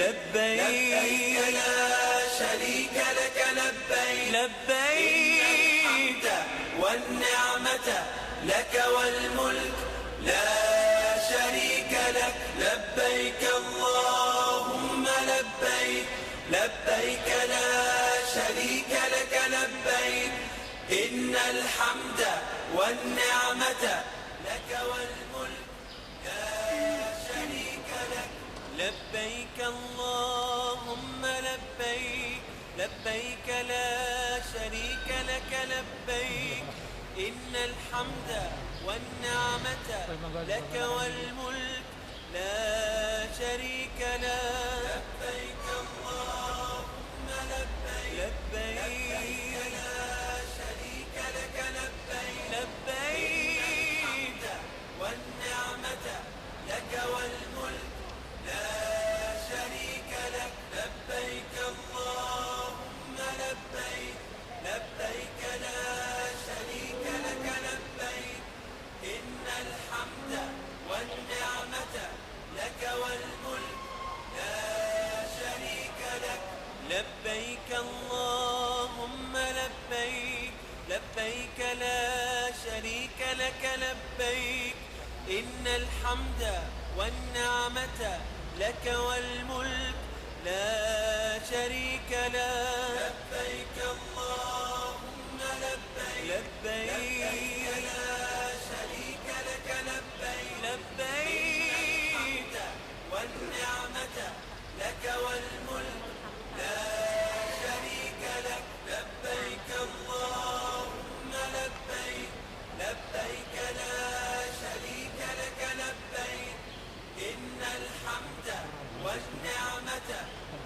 لبيك لا شريك لك لبيك الحمد والنعمة لك والملك لا شريك لك لبيك اللهم لبيك لبيك لا شريك لك لبيك إن الحمد والنعمة لك والملك لا شريك لك لبيك اللهم لبيك لبيك لا شريك لك لبيك إن الحمد والنعمة لك والملك لا شريك لك لبيك اللهم لبيك لبيك لا شريك لك لبيك لبيك والنعمة لك والملك لا شريك لك لبيك اللهم لبيك لبيك لا شريك لك لبيك إن الحمد والنعمة لك والملك لا شريك لك لبيك اللهم لبيك لبيك لا شريك لك لبيك إن الحمد والنعمة لك والملك لا شريك لك لبيك اللهم لبيك لبيك لا شريك لك لبيك لبيك والنعمة لك والملك لا شريك لك لبيك اللهم لبيك لبيك لا شريك لك لبيك إن الحمد والنعمة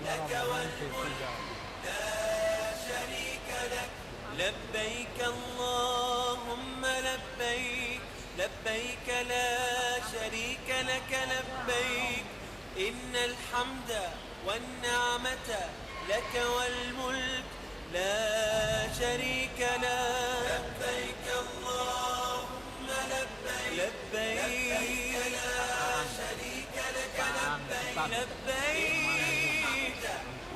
لك والملك لا شريك لك لبيك اللهم لبيك لبيك لا شريك لك لبيك إن الحمد والنعمة لك والملك لا شريك لك لبيك اللهم لبيك لبيك لا شريك لك لبيك لبيك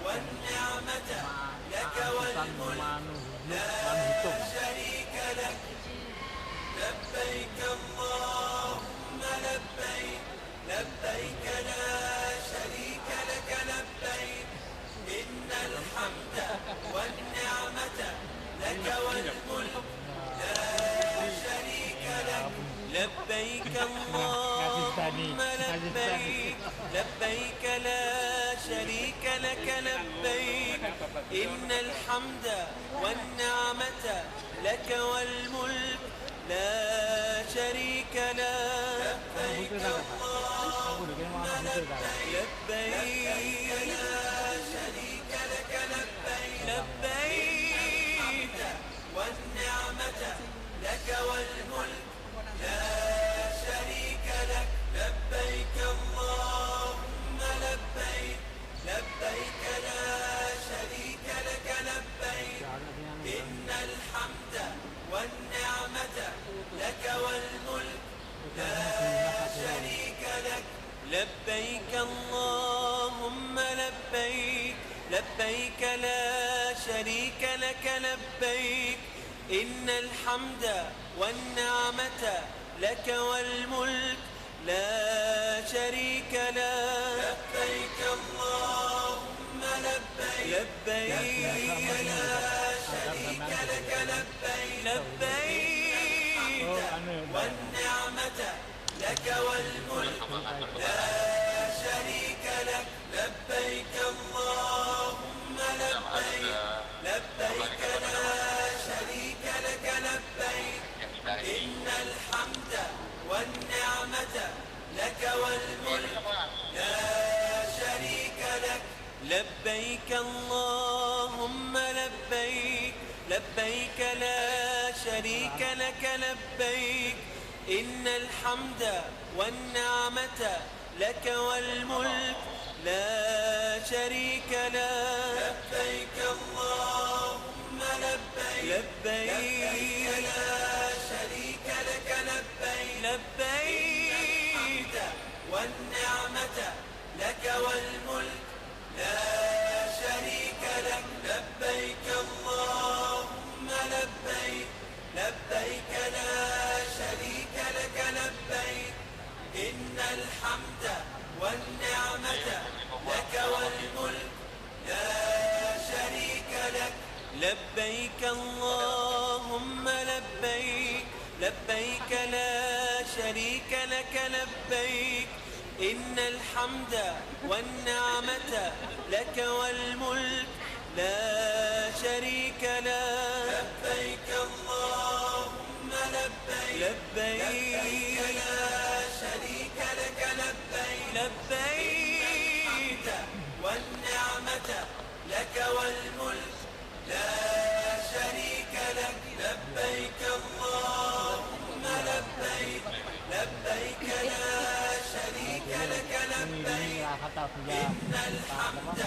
والنعمة لك والملك لا شريك لك لبيك اللهم لبيك لبيك لا شريك لك لبيك إن الحمد والنعمة لك والملك لا شريك لك لبيك اللهم لبيك لبيك لا شريك لك لبيك إن الحمد والنعمة لك والملك لا شريك لك لبيك اللهم لبيك لبيك لا شريك لك لبيك لبيك والنعمة لك والملك لا شريك لك لبيك اللهم لبيك لبيك لا شريك لك لبيك إن الحمد والنعمة لك والملك لا شريك لك لبيك اللهم لبيك لبيك لا شريك لك لبيك إن الحمد والنعمة لك والملك لا شريك لك لبيك اللهم لبيك لبيك لا شريك لك لبيك لبيك والنعمة لك والملك لا شريك لك لبيك اللهم لبيك لبيك لا شريك لك لبيك إن الحمد والنعمة لك والملك لا شريك لك لبيك اللهم لبيك لبيك لا شريك لك لبيك إن الحمد والنعمة لك والملك لا شريك لك لبيك اللهم لبيك لبيك لا شريك لك لبيك لبيك والنعمة لك والملك الحمد والنعمة لك والملك لا شريك له لبيك اللهم لبيك لبيك لا شريك لك لبيك لبيك والنعمة لك والملك لا شريك لك لبيك اللهم لبيك لبيك لا شريك لك لبيك إن الحمد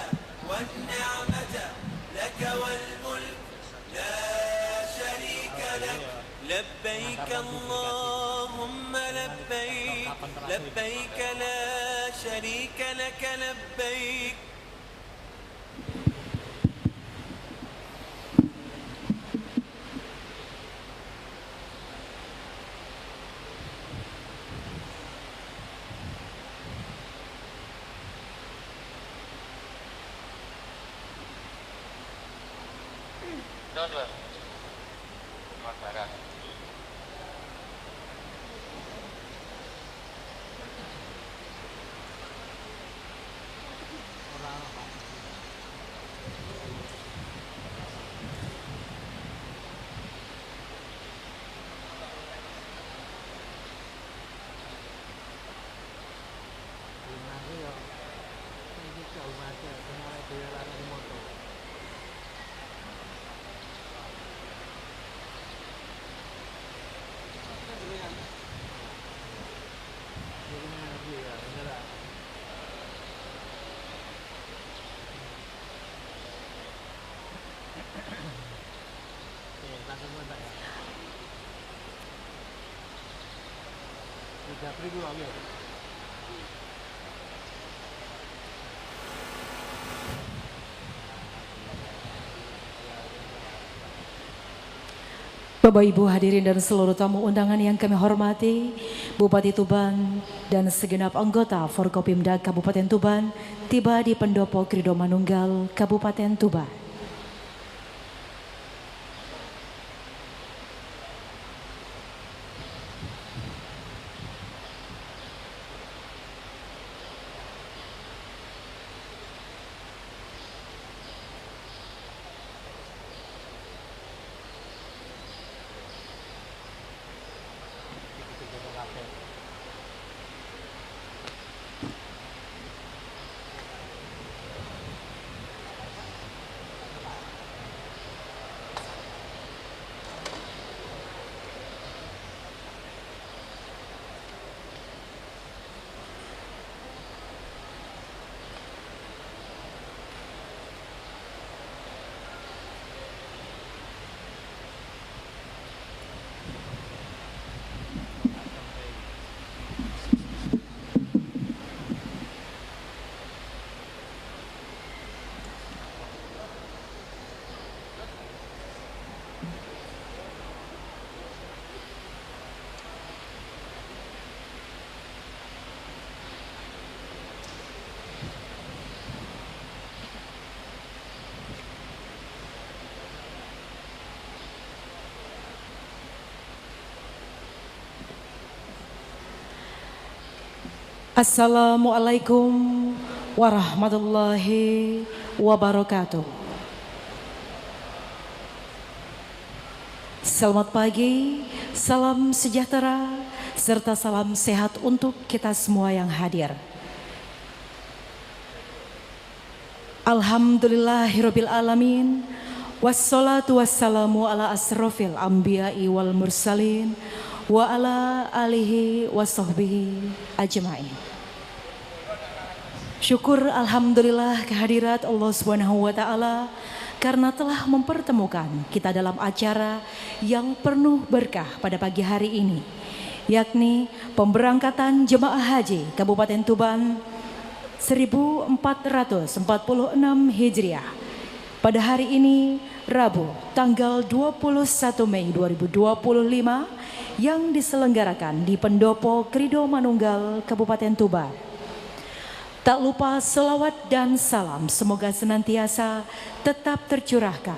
والنعمة لك والملك لا شريك لك لبيك اللهم لبيك لبيك لا شريك لك لبيك Bapak Ibu hadirin dan seluruh tamu undangan yang kami hormati, Bupati Tuban dan segenap anggota Forkopimda Kabupaten Tuban tiba di Pendopo Krido Manunggal, Kabupaten Tuban. Assalamualaikum warahmatullahi wabarakatuh. Selamat pagi, salam sejahtera, serta salam sehat untuk kita semua yang hadir. Alhamdulillahirabbil alamin, wassalatu wassalamu ala asrofil anbiya'i wal mursalin wa ala alihi wa sahbihi ajma'in. Syukur alhamdulillah kehadirat Allah Subhanahu wa taala karena telah mempertemukan kita dalam acara yang penuh berkah pada pagi hari ini, yakni pemberangkatan jemaah haji Kabupaten Tuban 1446 Hijriah pada hari ini Rabu tanggal 21 Mei 2025 yang diselenggarakan di Pendopo Krido Manunggal Kabupaten Tuban. Tak lupa selawat dan salam semoga senantiasa tetap tercurahkan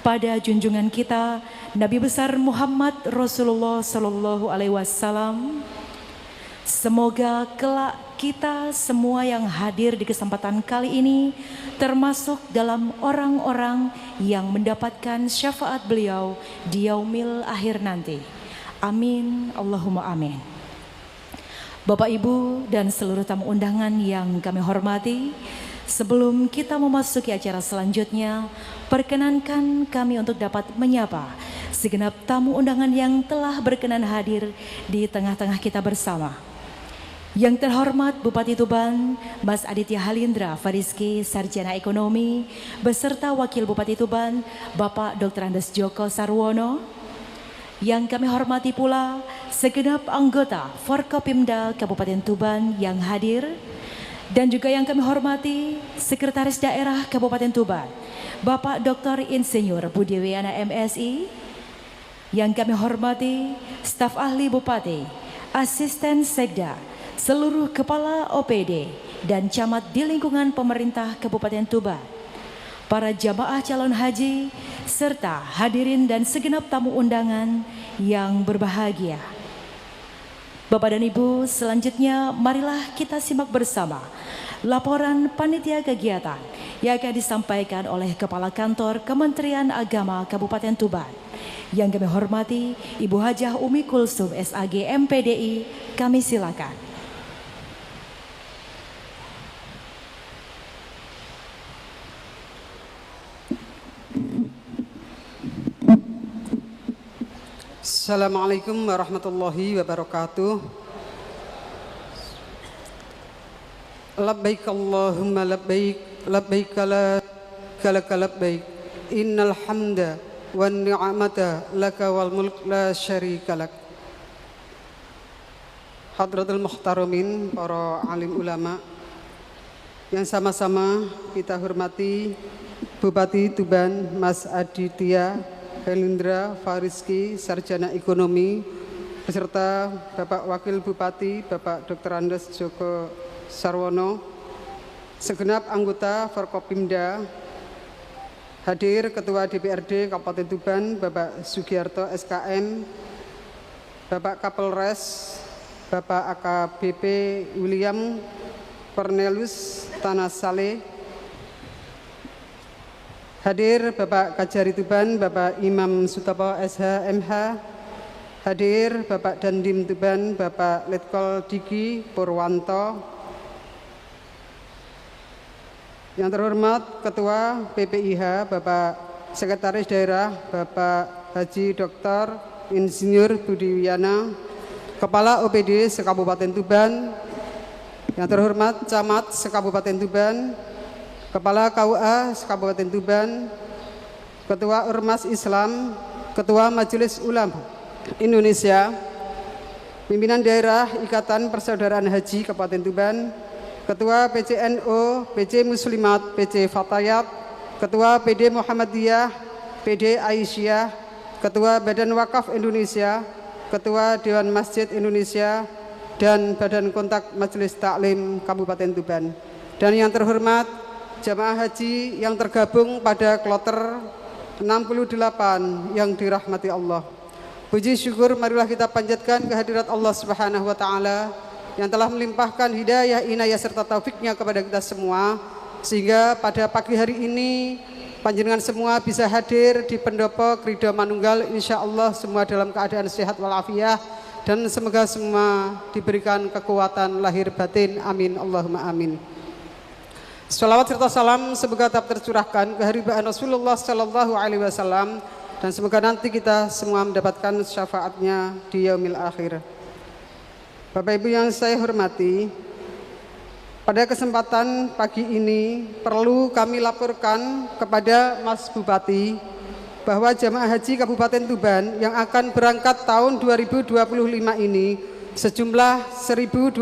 pada junjungan kita Nabi besar Muhammad Rasulullah Sallallahu Alaihi Wasallam, Semoga kelak kita semua yang hadir di kesempatan kali ini termasuk dalam orang-orang yang mendapatkan syafaat beliau di yaumil akhir nanti. Amin, Allahumma amin. Bapak, Ibu, dan seluruh tamu undangan yang kami hormati, sebelum kita memasuki acara selanjutnya, perkenankan kami untuk dapat menyapa segenap tamu undangan yang telah berkenan hadir di tengah-tengah kita bersama. Yang terhormat Bupati Tuban, Mas Aditya Halindra Fariski, Sarjana Ekonomi, beserta Wakil Bupati Tuban, Bapak Dr. Andes Joko Sarwono. Yang kami hormati pula segenap anggota Forkopimda Kabupaten Tuban yang hadir, dan juga yang kami hormati Sekretaris Daerah Kabupaten Tuban, Bapak Dr. Insinyur Budi Wiana MSI. Yang kami hormati staf ahli Bupati, Asisten Sekda, seluruh kepala OPD dan camat di lingkungan pemerintah Kabupaten Tuban, para jamaah calon haji, serta hadirin dan segenap tamu undangan yang berbahagia. Bapak dan Ibu, selanjutnya marilah kita simak bersama laporan panitia kegiatan yang akan disampaikan oleh Kepala Kantor Kementerian Agama Kabupaten Tuban. Yang kami hormati Ibu Hajah Umi Kulsum SAG MPDI, kami silakan. Assalamualaikum warahmatullahi wabarakatuh. Labbaik Allahumma labbaik, labbaik la laka labbaik, innal hamda wan ni'mata laka wal mulk la syarika lak. Hadratul muhtaramin, para alim ulama yang sama-sama kita hormati, Bupati Tuban Mas Aditya Halindra Fariski, Sarjana Ekonomi, beserta Bapak Wakil Bupati, Bapak Dr. Andes Joko Sarwono, segenap anggota Forkopimda, hadir Ketua DPRD Kabupaten Tuban, Bapak Sugiarto SKM, Bapak Kapolres, Bapak AKBP William Cornelius Tanah Saleh, hadir Bapak Kajari Tuban, Bapak Imam Sutopo SH MH, hadir Bapak Dandim Tuban, Bapak Letkol Diki Purwanto, yang terhormat Ketua PPIH, Bapak Sekretaris Daerah, Bapak Haji Dr. Insinyur Budi Wiana, Kepala OPD Sekabupaten Tuban, yang terhormat Camat Sekabupaten Tuban, Kepala KUA Sekabupaten Tuban, Ketua Ormas Islam, Ketua Majelis Ulama Indonesia, Pimpinan Daerah Ikatan Persaudaraan Haji Kabupaten Tuban, Ketua PCNO, PC Muslimat, PC Fatayat, Ketua PD Muhammadiyah, PD Aisyah, Ketua Badan Wakaf Indonesia, Ketua Dewan Masjid Indonesia, dan Badan Kontak Majelis Taklim Kabupaten Tuban. Dan yang terhormat jamaah haji yang tergabung pada kloter 68 yang dirahmati Allah. Puji syukur marilah kita panjatkan kehadirat Allah Subhanahu wa taala yang telah melimpahkan hidayah, inayah serta taufiknya kepada kita semua, sehingga pada pagi hari ini panjenengan semua bisa hadir di pendopo Ridho Manunggal, insya Allah semua dalam keadaan sehat walafiat, dan semoga semua diberikan kekuatan lahir batin, amin Allahumma amin. Salawat serta salam semoga tetap tercurahkan ke haribaan Rasulullah Sallallahu Alaihi Wasallam, dan semoga nanti kita semua mendapatkan syafaatnya di yaumil akhir. Bapak Ibu yang saya hormati, pada kesempatan pagi ini perlu kami laporkan kepada Mas Bupati bahwa jamaah haji Kabupaten Tuban yang akan berangkat tahun 2025 ini sejumlah 1.256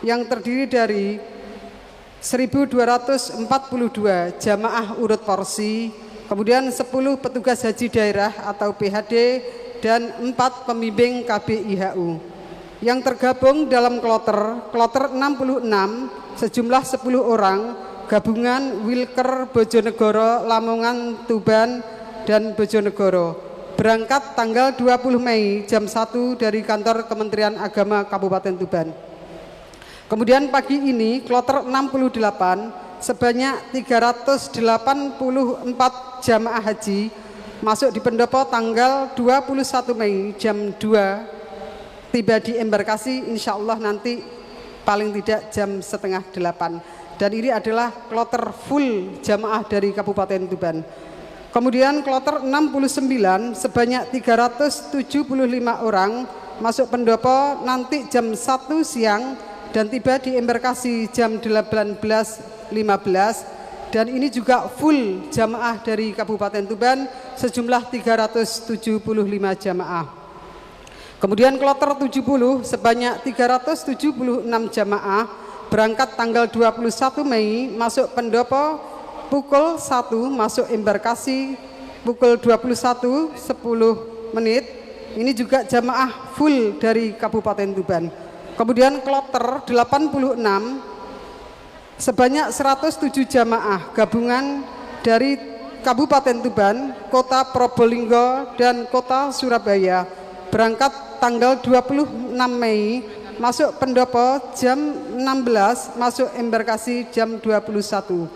yang terdiri dari 1.242 jamaah urut porsi, kemudian 10 petugas haji daerah atau PHD, dan 4 pembimbing KBIHU yang tergabung dalam kloter 66 sejumlah 10 orang gabungan Wilker Bojonegoro, Lamongan, Tuban, dan Bojonegoro. berangkat tanggal 20 Mei jam 1 dari kantor Kementerian Agama Kabupaten Tuban. Kemudian pagi ini kloter 68 sebanyak 384 jamaah haji masuk di pendopo tanggal 21 Mei jam 2, tiba di embarkasi insya Allah nanti paling tidak jam setengah 8. Dan ini adalah kloter full jamaah dari Kabupaten Tuban. Kemudian kloter 69 sebanyak 375 orang masuk pendopo nanti jam 1 siang dan tiba di embarkasi jam 18.15, dan ini juga full jamaah dari Kabupaten Tuban sejumlah 375 jamaah. Kemudian kloter 70 sebanyak 376 jamaah berangkat tanggal 21 Mei masuk pendopo pukul 1, masuk embarkasi pukul 21.10. Ini juga jamaah full dari Kabupaten Tuban. Kemudian kloter 86 sebanyak 107 jamaah gabungan dari Kabupaten Tuban, Kota Probolinggo dan Kota Surabaya berangkat tanggal 26 Mei masuk pendopo jam 16, masuk embarkasi jam 21.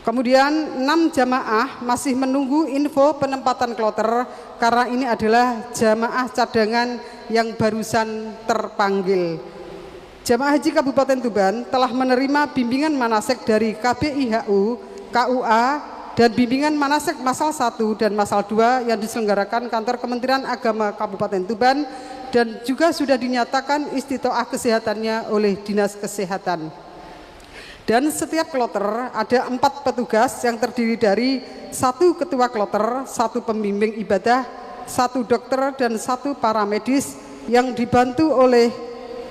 Kemudian 6 jamaah masih menunggu info penempatan kloter karena ini adalah jamaah cadangan yang barusan terpanggil. Jamaah Haji Kabupaten Tuban telah menerima bimbingan manasik dari KBIHU, KUA, dan bimbingan manasik Masal 1 dan Masal 2 yang diselenggarakan kantor Kementerian Agama Kabupaten Tuban dan juga sudah dinyatakan istitoah kesehatannya oleh Dinas Kesehatan. Dan setiap kloter ada 4 petugas yang terdiri dari 1 ketua kloter, 1 pembimbing ibadah, 1 dokter dan 1 paramedis yang dibantu oleh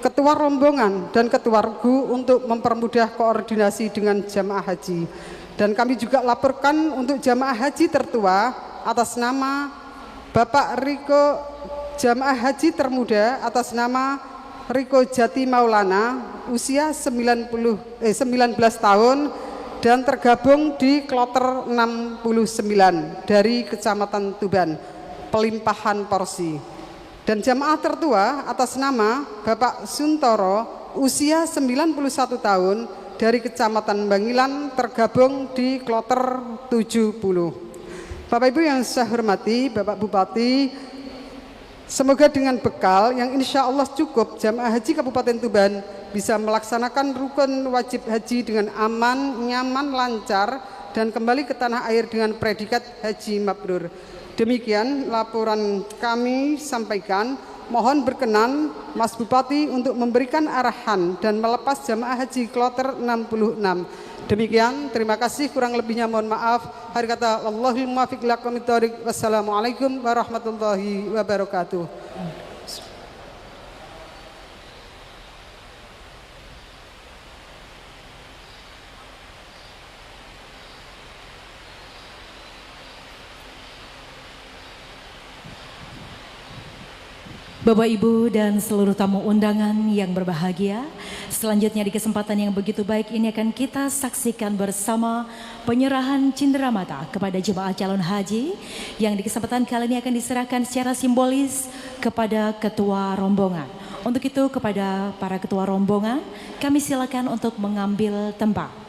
ketua rombongan dan ketua regu untuk mempermudah koordinasi dengan jamaah haji. Dan kami juga laporkan untuk jamaah haji tertua atas nama Bapak Riko, jamaah haji termuda atas nama Riko Jati Maulana, usia 19 tahun dan tergabung di kloter 69 dari Kecamatan Tuban, pelimpahan porsi. Dan jamaah tertua atas nama Bapak Suntoro, usia 91 tahun dari Kecamatan Bangilan, tergabung di kloter 70. Bapak Ibu yang saya hormati, Bapak Bupati, semoga dengan bekal yang insya Allah cukup, jamaah haji Kabupaten Tuban bisa melaksanakan rukun wajib haji dengan aman, nyaman, lancar, dan kembali ke tanah air dengan predikat haji mabrur. Demikian laporan kami sampaikan. Mohon berkenan Mas Bupati untuk memberikan arahan dan melepas jamaah haji kloter 66. Demikian, terima kasih, kurang lebihnya mohon maaf. Hari kata Allahul muwaffiq ila aqwamit thoriq. Wassalamualaikum warahmatullahi wabarakatuh. Bapak, Ibu, dan seluruh tamu undangan yang berbahagia, selanjutnya di kesempatan yang begitu baik ini akan kita saksikan bersama penyerahan cenderamata kepada jemaah calon haji yang di kesempatan kali ini akan diserahkan secara simbolis kepada ketua rombongan. Untuk itu kepada para ketua rombongan kami silakan untuk mengambil tempat.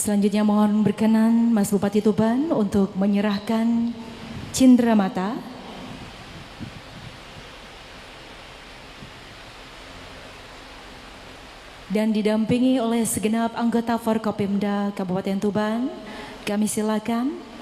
Selanjutnya mohon berkenan Mas Bupati Tuban untuk menyerahkan cenderamata. Dan didampingi oleh segenap anggota Forkopimda Kabupaten Tuban, kami silakan.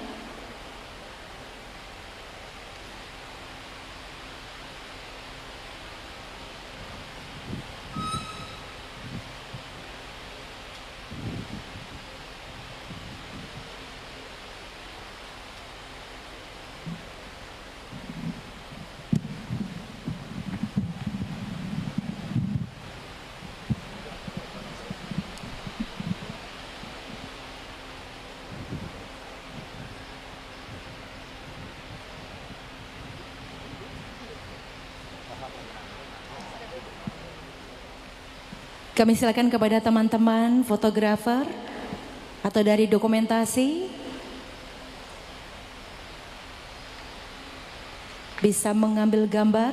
Kami silakan kepada teman-teman fotografer atau dari dokumentasi bisa mengambil gambar.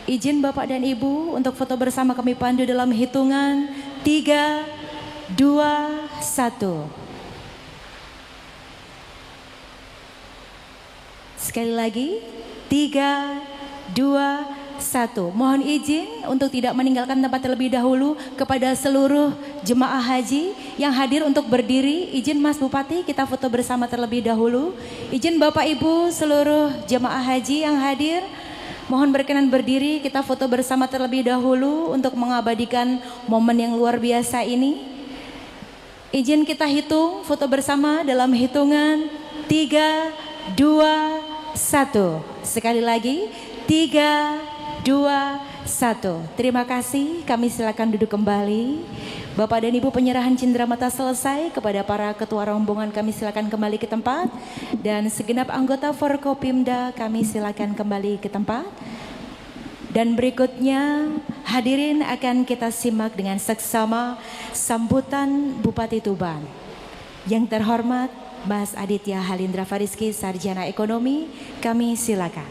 Izin Bapak dan Ibu untuk foto bersama kami pandu dalam hitungan 3, 2, 1. Sekali lagi 3, 2, 1. Mohon izin untuk tidak meninggalkan tempat terlebih dahulu kepada seluruh jemaah haji yang hadir untuk berdiri. Izin Mas Bupati kita foto bersama terlebih dahulu. Izin Bapak Ibu seluruh jemaah haji yang hadir, mohon berkenan berdiri kita foto bersama terlebih dahulu untuk mengabadikan momen yang luar biasa ini. Izin kita hitung foto bersama dalam hitungan 3, 2, 1. Sekali lagi 3, 2, 1. Terima kasih, kami silakan duduk kembali. Bapak dan Ibu penyerahan cenderamata selesai. Kepada para ketua rombongan kami silakan kembali ke tempat. Dan segenap anggota Forkopimda kami silakan kembali ke tempat. Dan berikutnya hadirin akan kita simak dengan seksama sambutan Bupati Tuban. Yang terhormat Mas Aditya Halindra Fariski, Sarjana Ekonomi, kami silakan.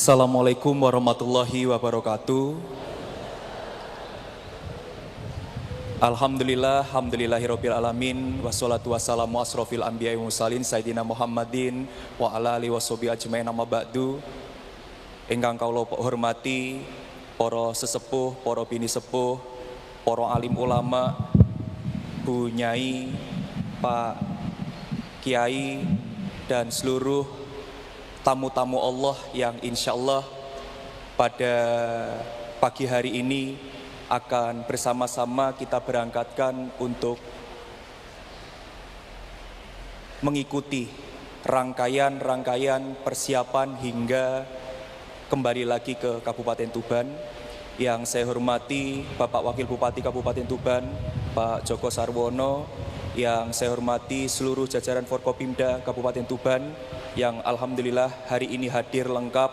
Assalamualaikum warahmatullahi wabarakatuh. Alhamdulillah, alhamdulillahirabbil alamin, wassalatu wassalamu asrofil anbiya'i wal mursalin sayyidina Muhammadin wa ala alihi washabihi ajmain, amma ba'du. Ingkang kawula hormati para sesepuh, para bini sepuh, para alim ulama, Bu Nyai, Pak Kiai, dan seluruh tamu-tamu Allah yang insya Allah pada pagi hari ini akan bersama-sama kita berangkatkan untuk mengikuti rangkaian persiapan hingga kembali lagi ke Kabupaten Tuban. Yang saya hormati Bapak Wakil Bupati Kabupaten Tuban, Pak Joko Sarwono. Yang saya hormati seluruh jajaran Forkopimda Kabupaten Tuban yang alhamdulillah hari ini hadir lengkap.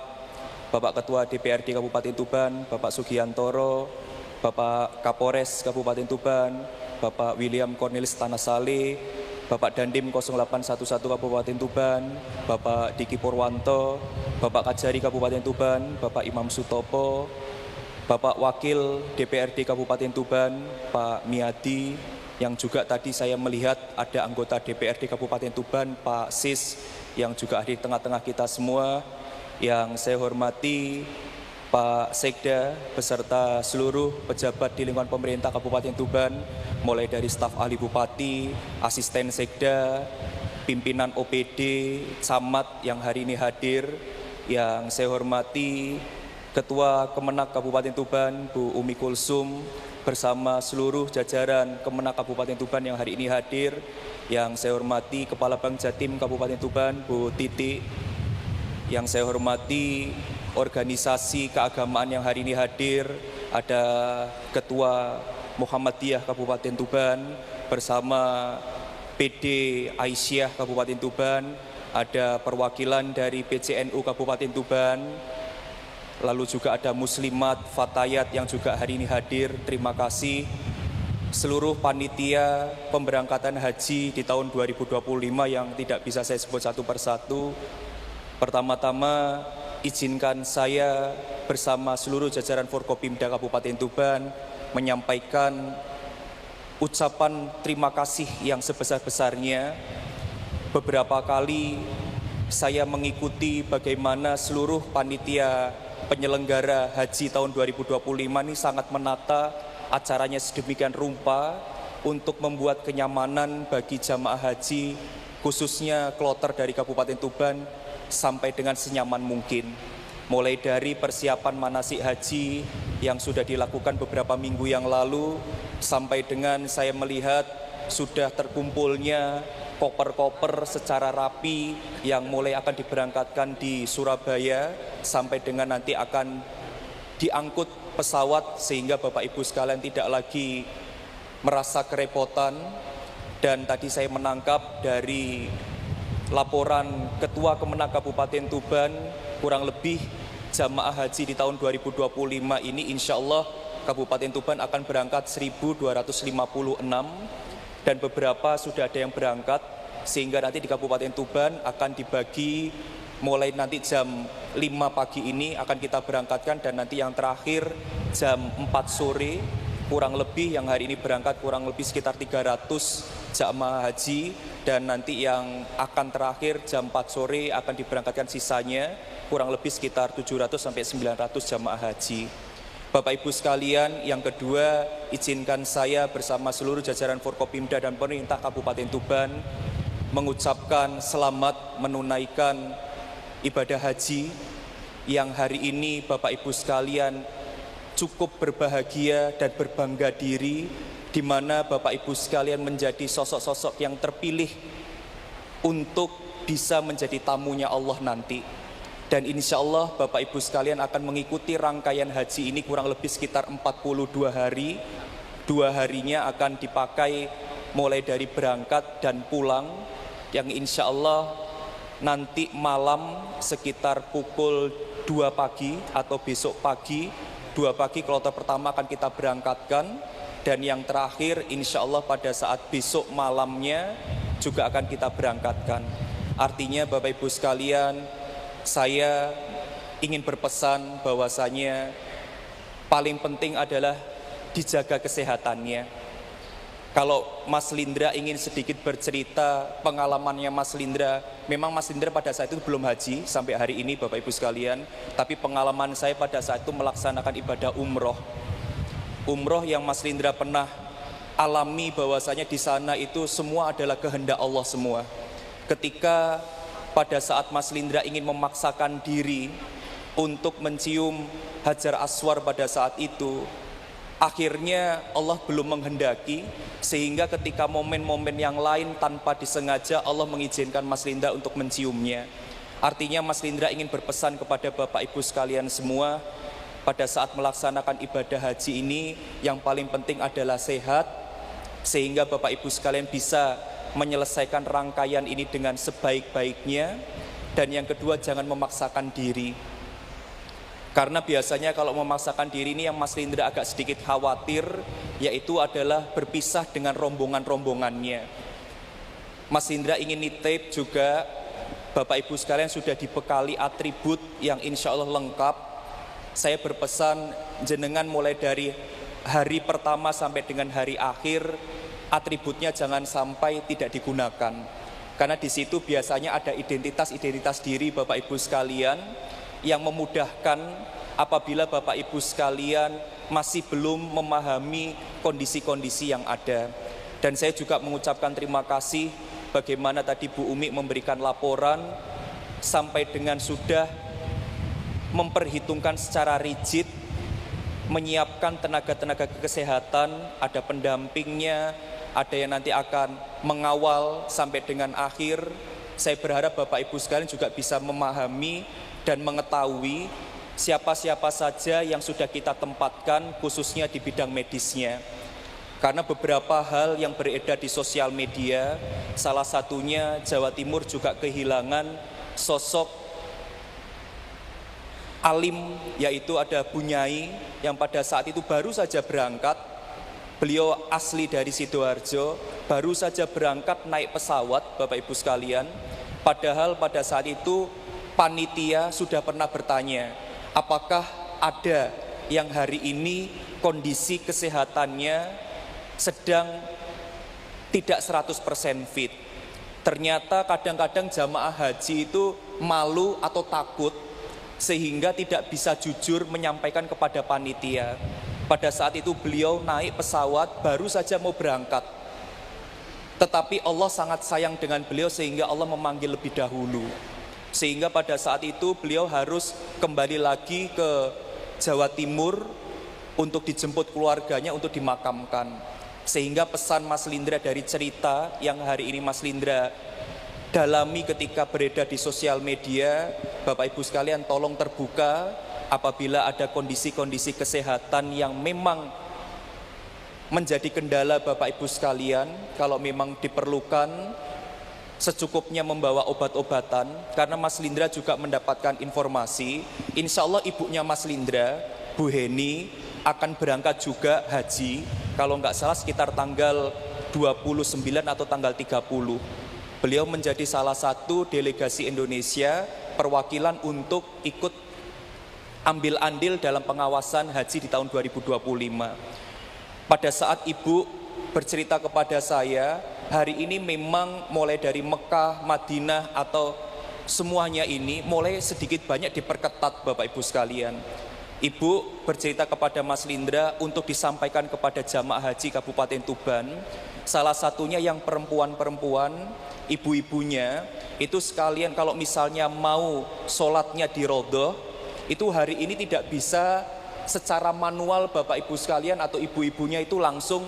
Bapak Ketua DPRD Kabupaten Tuban, Bapak Sugiantoro, Bapak Kapolres Kabupaten Tuban, Bapak William Cornelis Tanasale, Bapak Dandim 0811 Kabupaten Tuban, Bapak Diki Purwanto, Bapak Kajari Kabupaten Tuban, Bapak Imam Sutopo, Bapak Wakil DPRD Kabupaten Tuban, Pak Miadi, yang juga tadi saya melihat ada anggota DPRD Kabupaten Tuban, Pak Sis, yang juga hadir di tengah-tengah kita semua. Yang saya hormati Pak Sekda beserta seluruh pejabat di lingkungan pemerintah Kabupaten Tuban, mulai dari staf ahli Bupati, asisten Sekda, pimpinan OPD, camat yang hari ini hadir. Yang saya hormati Ketua Kemenak Kabupaten Tuban, Bu Umi Kulsum, bersama seluruh jajaran Kemenak Kabupaten Tuban yang hari ini hadir. Yang saya hormati Kepala Bank Jatim Kabupaten Tuban, Bu Titi. Yang saya hormati organisasi keagamaan yang hari ini hadir, ada Ketua Muhammadiyah Kabupaten Tuban bersama PD Aisyah Kabupaten Tuban, ada perwakilan dari PCNU Kabupaten Tuban, lalu juga ada Muslimat Fatayat yang juga hari ini hadir. Terima kasih seluruh panitia pemberangkatan haji di tahun 2025 yang tidak bisa saya sebut satu persatu. Pertama-tama izinkan saya bersama seluruh jajaran Forkopimda Kabupaten Tuban menyampaikan ucapan terima kasih yang sebesar-besarnya. Beberapa kali saya mengikuti bagaimana seluruh panitia penyelenggara haji tahun 2025 ini sangat menata acaranya sedemikian rupa untuk membuat kenyamanan bagi jamaah haji, khususnya kloter dari Kabupaten Tuban, sampai dengan senyaman mungkin. Mulai dari persiapan manasik haji yang sudah dilakukan beberapa minggu yang lalu, sampai dengan saya melihat sudah terkumpulnya koper-koper secara rapi yang mulai akan diberangkatkan di Surabaya, sampai dengan nanti akan diangkut pesawat sehingga Bapak Ibu sekalian tidak lagi merasa kerepotan. Dan tadi saya menangkap dari laporan Ketua Kemenang Kabupaten Tuban, kurang lebih jamaah haji di tahun 2025 ini insya Allah Kabupaten Tuban akan berangkat 1.256 dan beberapa sudah ada yang berangkat, sehingga nanti di Kabupaten Tuban akan dibagi mulai nanti jam 5 pagi ini akan kita berangkatkan, dan nanti yang terakhir jam 4 sore kurang lebih, yang hari ini berangkat kurang lebih sekitar 300 jamaah haji, dan nanti yang akan terakhir jam 4 sore akan diberangkatkan sisanya kurang lebih sekitar 700 sampai 900 jamaah haji. Bapak Ibu sekalian, yang kedua izinkan saya bersama seluruh jajaran Forkopimda dan pemerintah Kabupaten Tuban mengucapkan selamat menunaikan ibadah haji yang hari ini Bapak Ibu sekalian cukup berbahagia dan berbangga diri, di mana Bapak Ibu sekalian menjadi sosok-sosok yang terpilih untuk bisa menjadi tamunya Allah nanti. Dan insya Allah Bapak Ibu sekalian akan mengikuti rangkaian haji ini kurang lebih sekitar 42 hari. 2 harinya akan dipakai mulai dari berangkat dan pulang, yang insya Allah nanti malam sekitar pukul 2 pagi atau besok pagi 2 pagi kloter pertama akan kita berangkatkan, dan yang terakhir insya Allah pada saat besok malamnya juga akan kita berangkatkan. Artinya Bapak Ibu sekalian, saya ingin berpesan bahwasanya paling penting adalah dijaga kesehatannya. Kalau Mas Lindra ingin sedikit bercerita pengalamannya Mas Lindra, memang Mas Lindra pada saat itu belum haji sampai hari ini Bapak Ibu sekalian, tapi pengalaman saya pada saat itu melaksanakan ibadah umroh. Umroh yang Mas Lindra pernah alami bahwasanya di sana itu semua adalah kehendak Allah semua. Ketika pada saat Mas Lindra ingin memaksakan diri untuk mencium Hajar Aswad pada saat itu, akhirnya Allah belum menghendaki, sehingga ketika momen-momen yang lain tanpa disengaja Allah mengizinkan Mas Lindra untuk menciumnya. Artinya Mas Lindra ingin berpesan kepada Bapak Ibu sekalian semua, pada saat melaksanakan ibadah haji ini yang paling penting adalah sehat, sehingga Bapak Ibu sekalian bisa menyelesaikan rangkaian ini dengan sebaik-baiknya. Dan yang kedua, jangan memaksakan diri, karena biasanya kalau memaksakan diri ini yang Mas Lindra agak sedikit khawatir, yaitu adalah berpisah dengan rombongan-rombongannya. Mas Lindra ingin nitip juga Bapak Ibu sekalian sudah dibekali atribut yang insya Allah lengkap. Saya berpesan jenengan mulai dari hari pertama sampai dengan hari akhir, atributnya jangan sampai tidak digunakan, karena di situ biasanya ada identitas diri Bapak Ibu sekalian yang memudahkan apabila Bapak Ibu sekalian masih belum memahami kondisi-kondisi yang ada. Dan saya juga mengucapkan terima kasih bagaimana tadi Bu Umi memberikan laporan sampai dengan sudah memperhitungkan secara rigid, menyiapkan tenaga-tenaga kesehatan, ada pendampingnya, ada yang nanti akan mengawal sampai dengan akhir. Saya berharap Bapak Ibu sekalian juga bisa memahami dan mengetahui siapa-siapa saja yang sudah kita tempatkan khususnya di bidang medisnya. Karena beberapa hal yang beredar di sosial media, salah satunya Jawa Timur juga kehilangan sosok alim, yaitu ada Bu Nyai yang pada saat itu baru saja berangkat. Beliau asli dari Sidoarjo, baru saja berangkat naik pesawat Bapak Ibu sekalian. Padahal pada saat itu panitia sudah pernah bertanya, apakah ada yang hari ini kondisi kesehatannya sedang tidak 100% fit. Ternyata kadang-kadang jamaah haji itu malu atau takut, sehingga tidak bisa jujur menyampaikan kepada panitia. Pada saat itu beliau naik pesawat baru saja mau berangkat, tetapi Allah sangat sayang dengan beliau sehingga Allah memanggil lebih dahulu, sehingga pada saat itu beliau harus kembali lagi ke Jawa Timur untuk dijemput keluarganya untuk dimakamkan. Sehingga pesan Mas Lindra dari cerita yang hari ini Mas Lindra dalami ketika beredar di sosial media, Bapak Ibu sekalian tolong terbuka apabila ada kondisi-kondisi kesehatan yang memang menjadi kendala Bapak Ibu sekalian. Kalau memang diperlukan secukupnya membawa obat-obatan, karena Mas Lindra juga mendapatkan informasi, insya Allah ibunya Mas Lindra, Bu Heni, akan berangkat juga haji, kalau nggak salah sekitar tanggal 29 atau tanggal 30. Beliau menjadi salah satu delegasi Indonesia perwakilan untuk ikut ambil andil dalam pengawasan haji di tahun 2025. Pada saat ibu bercerita kepada saya, hari ini memang mulai dari Mekah, Madinah atau semuanya ini mulai sedikit banyak diperketat Bapak Ibu sekalian. Ibu bercerita kepada Mas Lindra untuk disampaikan kepada jamaah haji Kabupaten Tuban. Salah satunya yang perempuan-perempuan, ibu-ibunya, itu sekalian kalau misalnya mau sholatnya di rodoh, itu hari ini tidak bisa secara manual Bapak Ibu sekalian atau ibu-ibunya itu langsung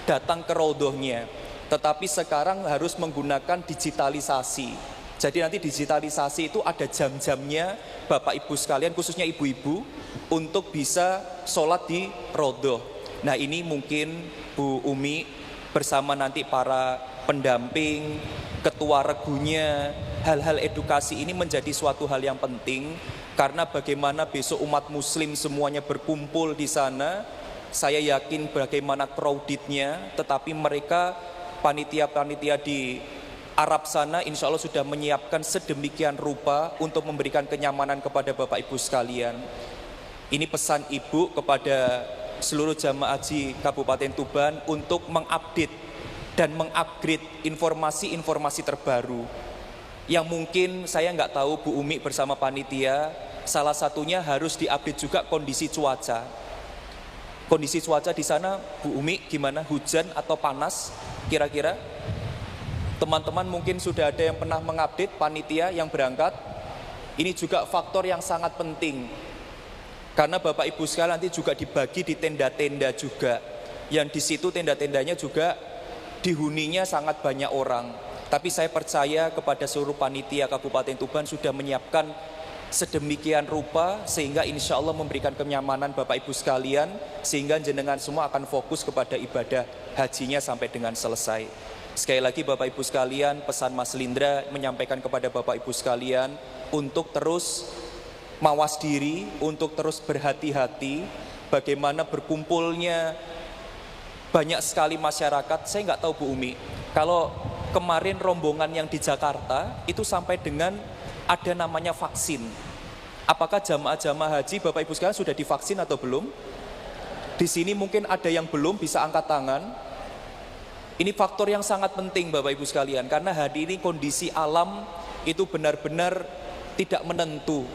datang ke rodohnya. Tetapi sekarang harus menggunakan digitalisasi. Jadi nanti digitalisasi itu ada jam-jamnya Bapak Ibu sekalian, khususnya ibu-ibu, untuk bisa sholat di rodoh. Nah ini mungkin Bu Umi bersama nanti para pendamping, ketua regunya, hal-hal edukasi ini menjadi suatu hal yang penting. Karena bagaimana besok umat muslim semuanya berkumpul di sana, saya yakin bagaimana crowdednya, tetapi mereka panitia-panitia di Arab sana insya Allah sudah menyiapkan sedemikian rupa untuk memberikan kenyamanan kepada Bapak Ibu sekalian. Ini pesan Ibu kepada seluruh jamaah haji Kabupaten Tuban untuk mengupdate dan mengupgrade informasi-informasi terbaru. Yang mungkin saya nggak tahu Bu Umi bersama panitia, salah satunya harus diupdate juga kondisi cuaca. Kondisi cuaca di sana Bu Umi gimana? Hujan atau panas kira-kira? Teman-teman mungkin sudah ada yang pernah mengupdate panitia yang berangkat. Ini juga faktor yang sangat penting. Karena Bapak Ibu sekalian nanti juga dibagi di tenda-tenda juga. Yang di situ tenda-tendanya juga dihuninya sangat banyak orang. Tapi saya percaya kepada seluruh panitia Kabupaten Tuban sudah menyiapkan sedemikian rupa sehingga insya Allah memberikan kenyamanan Bapak Ibu sekalian, sehingga jenengan semua akan fokus kepada ibadah hajinya sampai dengan selesai. Sekali lagi Bapak Ibu sekalian, pesan Mas Lindra menyampaikan kepada Bapak Ibu sekalian untuk terus mawas diri, untuk terus berhati-hati. Bagaimana berkumpulnya banyak sekali masyarakat. Saya nggak tahu Bu Umi, kalau kemarin rombongan yang di Jakarta itu sampai dengan ada namanya vaksin. Apakah jamaah-jamaah haji Bapak Ibu sekalian sudah divaksin atau belum? Di sini mungkin ada yang belum, bisa angkat tangan. Ini faktor yang sangat penting Bapak Ibu sekalian, karena hari ini kondisi alam itu benar-benar tidak menentu.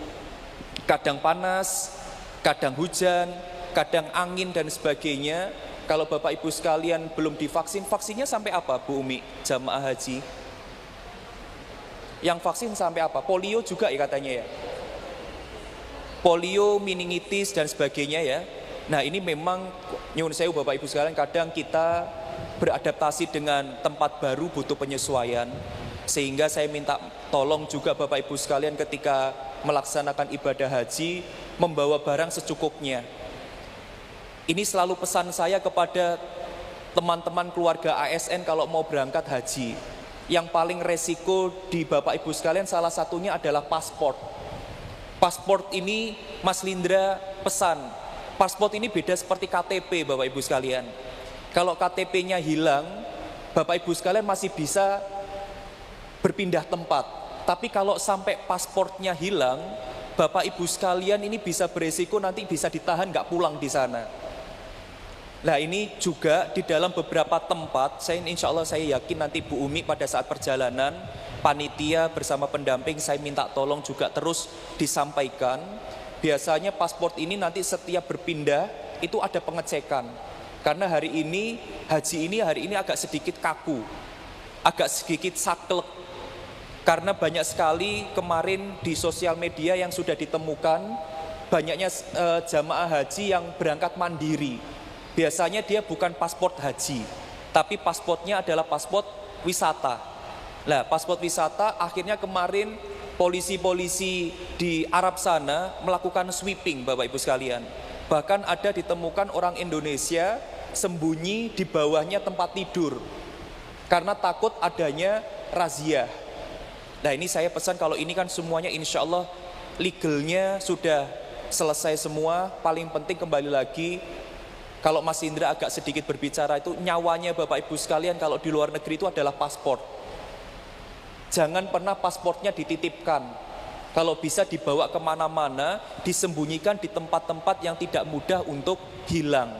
Kadang panas, kadang hujan, kadang angin dan sebagainya. Kalau Bapak Ibu sekalian belum divaksin, vaksinnya sampai apa Bu Umi, jamaah haji? Yang vaksin sampai apa? Polio juga ya katanya ya. Polio, meningitis dan sebagainya ya. Nah ini memang nyuwun sewu Bapak Ibu sekalian, kadang kita beradaptasi dengan tempat baru butuh penyesuaian. Sehingga saya minta tolong juga Bapak Ibu sekalian ketika melaksanakan ibadah haji, membawa barang secukupnya. Ini selalu pesan saya kepada teman-teman keluarga ASN kalau mau berangkat haji. Yang paling resiko di Bapak Ibu sekalian salah satunya adalah paspor. Paspor ini Mas Lindra pesan, paspor ini beda seperti KTP Bapak Ibu sekalian. Kalau KTP-nya hilang, Bapak Ibu sekalian masih bisa berpindah tempat. Tapi kalau sampai paspornya hilang, Bapak Ibu sekalian ini bisa beresiko nanti bisa ditahan nggak pulang di sana. Nah ini juga di dalam beberapa tempat, saya insya Allah saya yakin nanti Bu Umi pada saat perjalanan, panitia bersama pendamping saya minta tolong juga terus disampaikan. Biasanya paspor ini nanti setiap berpindah itu ada pengecekan. Karena hari ini, haji ini agak sedikit kaku, agak sedikit saklek. Karena banyak sekali kemarin di sosial media yang sudah ditemukan banyaknya jamaah haji yang berangkat mandiri. Biasanya dia bukan paspor haji, tapi paspornya adalah paspor wisata. Nah, paspor wisata akhirnya kemarin polisi-polisi di Arab sana melakukan sweeping Bapak Ibu sekalian. Bahkan ada ditemukan orang Indonesia sembunyi di bawahnya tempat tidur karena takut adanya razia. Nah ini saya pesan, kalau ini kan semuanya insya Allah legalnya sudah selesai semua. Paling penting kembali lagi, kalau Mas Indra agak sedikit berbicara itu nyawanya Bapak Ibu sekalian kalau di luar negeri itu adalah paspor. Jangan pernah pasportnya dititipkan. Kalau bisa dibawa kemana-mana, disembunyikan di tempat-tempat yang tidak mudah untuk hilang.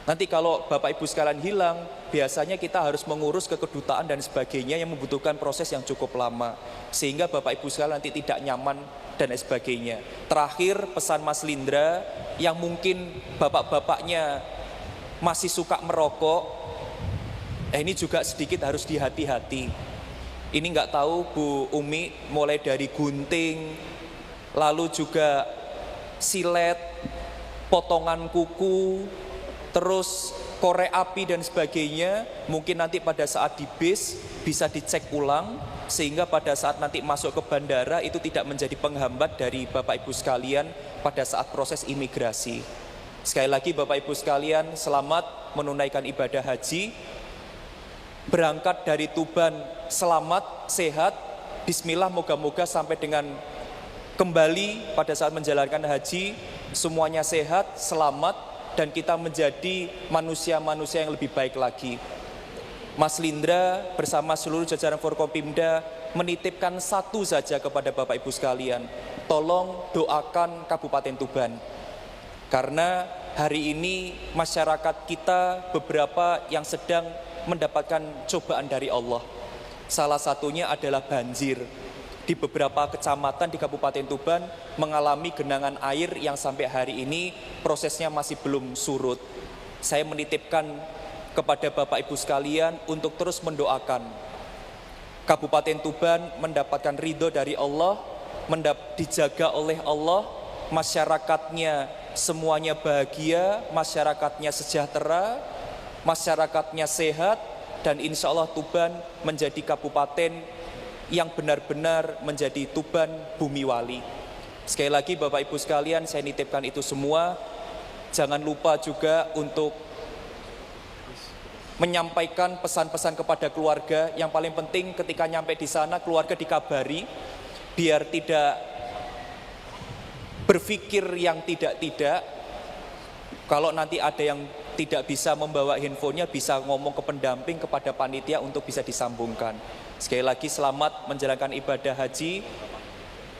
Nanti kalau Bapak Ibu sekalian hilang, biasanya kita harus mengurus ke kedutaan dan sebagainya yang membutuhkan proses yang cukup lama. Sehingga Bapak Ibu sekalian nanti tidak nyaman dan sebagainya. Terakhir pesan Mas Lindra, yang mungkin bapak-bapaknya masih suka merokok, ini juga sedikit harus dihati-hati. Ini nggak tahu Bu Umi, mulai dari gunting, lalu juga silet, potongan kuku, terus korek api dan sebagainya, mungkin nanti pada saat di bis bisa dicek ulang, sehingga pada saat nanti masuk ke bandara itu tidak menjadi penghambat dari Bapak Ibu sekalian pada saat proses imigrasi. Sekali lagi Bapak Ibu sekalian, selamat menunaikan ibadah haji. Berangkat dari Tuban selamat, sehat, bismillah, moga-moga sampai dengan kembali pada saat menjalankan haji, semuanya sehat, selamat, dan kita menjadi manusia-manusia yang lebih baik lagi. Mas Lindra bersama seluruh jajaran Forkopimda menitipkan satu saja kepada Bapak Ibu sekalian, tolong doakan Kabupaten Tuban. Karena hari ini masyarakat kita beberapa yang sedang mendapatkan cobaan dari Allah. Salah satunya adalah banjir. Di beberapa kecamatan di Kabupaten Tuban mengalami genangan air yang sampai hari ini prosesnya masih belum surut. Saya menitipkan kepada Bapak Ibu sekalian untuk terus mendoakan Kabupaten Tuban mendapatkan ridho dari Allah, dijaga oleh Allah, masyarakatnya semuanya bahagia, masyarakatnya sejahtera, masyarakatnya sehat, dan insya Allah Tuban menjadi kabupaten yang benar-benar menjadi Tuban Bumi Wali. Sekali lagi Bapak Ibu sekalian, saya nitipkan itu semua. Jangan lupa juga untuk menyampaikan pesan-pesan kepada keluarga. Yang paling penting ketika nyampe di sana, keluarga dikabari, biar tidak berpikir yang tidak-tidak. Kalau nanti ada yang tidak bisa membawa handphonenya, bisa ngomong ke pendamping, kepada panitia untuk bisa disambungkan. Sekali lagi selamat menjalankan ibadah haji.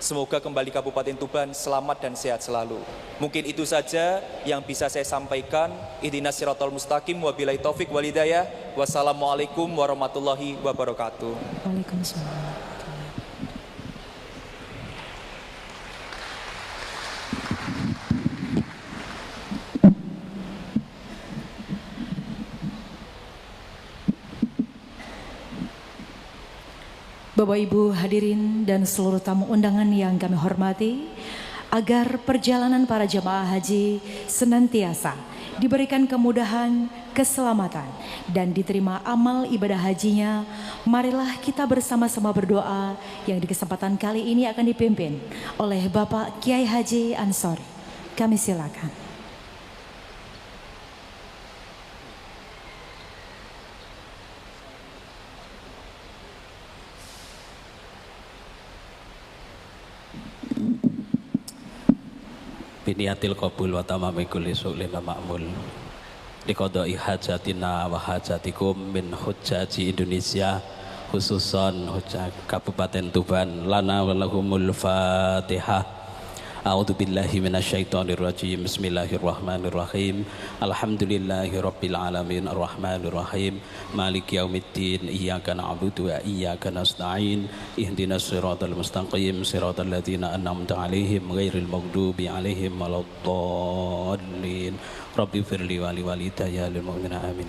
Semoga kembali Kabupaten Tuban selamat dan sehat selalu. Mungkin itu saja yang bisa saya sampaikan. Ihdinas siratal mustaqim, wabillahi taufik wal hidayah. Wassalamualaikum warahmatullahi wabarakatuh. Waalaikumsalam. Bapak Ibu hadirin dan seluruh tamu undangan yang kami hormati, agar perjalanan para jemaah haji senantiasa diberikan kemudahan, keselamatan, dan diterima amal ibadah hajinya, marilah kita bersama-sama berdoa yang di kesempatan kali ini akan dipimpin oleh Bapak Kiai Haji Ansori. Kami silakan. Biniatil qabul wa tamami kulli su'lin wa ma'mul liqada'i hajatina wa hajatikum min hujjaji Indonesia, khususan hujjah Kabupaten Tuban. Lana wa lahumul Fatihah. A'udzu billahi minasyaitonir rajim. Bismillahirrahmanirrahim. Alhamdulillahirabbil alamin arrahmanir rahim maliki yaumiddin iyyaka na'budu wa iyyaka nasta'in ihdinas siratal mustaqim siratal ladzina an'amta 'alaihim ghairil maghdubi 'alaihim waladdallin. Rabbi firli wa liwalidayya lil mu'minina amin.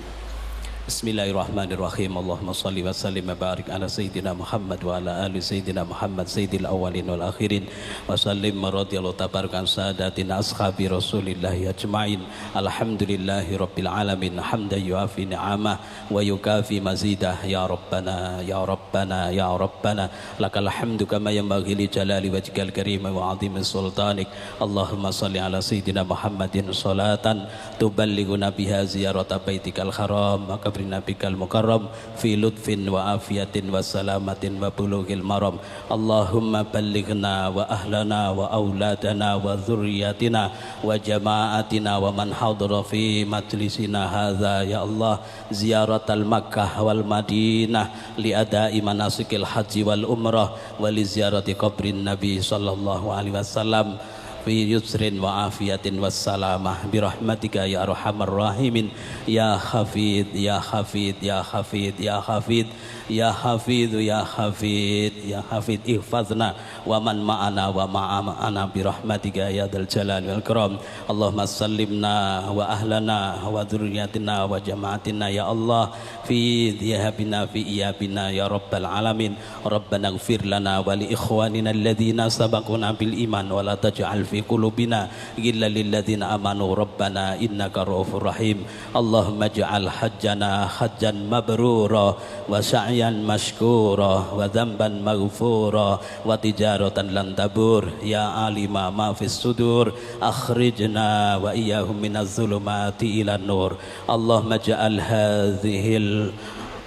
Bismillahirrahmanirrahim. Allahumma salli wa sallim wa barik ala Sayyidina Muhammad wa ala ali Sayyidina Muhammad Sayyidil awalin wal akhirin wa sallim radhiyallahu tabarakan sadatina ashabi Rasulillahi ajma'in. Alhamdulillahi rabbil alamin hamdan yuafi ni'amah wa yukafi mazidah. Ya Rabbana ya Rabbana ya Rabbana lakal hamdu kama yanbaghi li jalali wajhikal karim wa 'azimi sultanik. Allahumma salli ala Sayyidina Muhammadin salatan tuballighuna biha ziyarata baitikal haram. Maka qadri nabikal mukarram fi lutfin wa afiyatin wa salamatin wa bulughil maram. Allahumma ballighna wa ahlana wa auladana wa dzurriyyatina wa jama'atina wa man hadara fi majlisina hadza ya Allah ziyaratal Makkah wal Madinah li ada'i manasikil haji wal umrah wa li ziyarati qabrin Nabi sallallahu alaihi wasallam fi yusrin wa afiyatin wassalamah birahmatika ya arhamar rahimin ya hafid ya hafid ya hafid ya hafid ya hafid ya hafid ya hafid ihfazna wa man ma'ana wa ma'ana birahmatika ya dzal jalali wal ikram. Allahumma sallimna wa ahlana wa dzurriyyatina wa jama'atina ya Allah fi dhihabina fi iyabina ya rabbal alamin. Rabbana ighfir lana wa li ikhwanina alladhina sabaquna bil iman wa la taj'al fi qulubina ghillan lil ladzina amanu rabbana innaka ra'ufur rahim. Allahumma ij'al hajjana hajjan mabrura wa sa'yan mashkura wa dhanban maghfura wa tijaratan lan tabur ya alima ma fis sudur akhrijna wa iyyahum minaz zulumati ila nur. Allahumma ij'al hadhil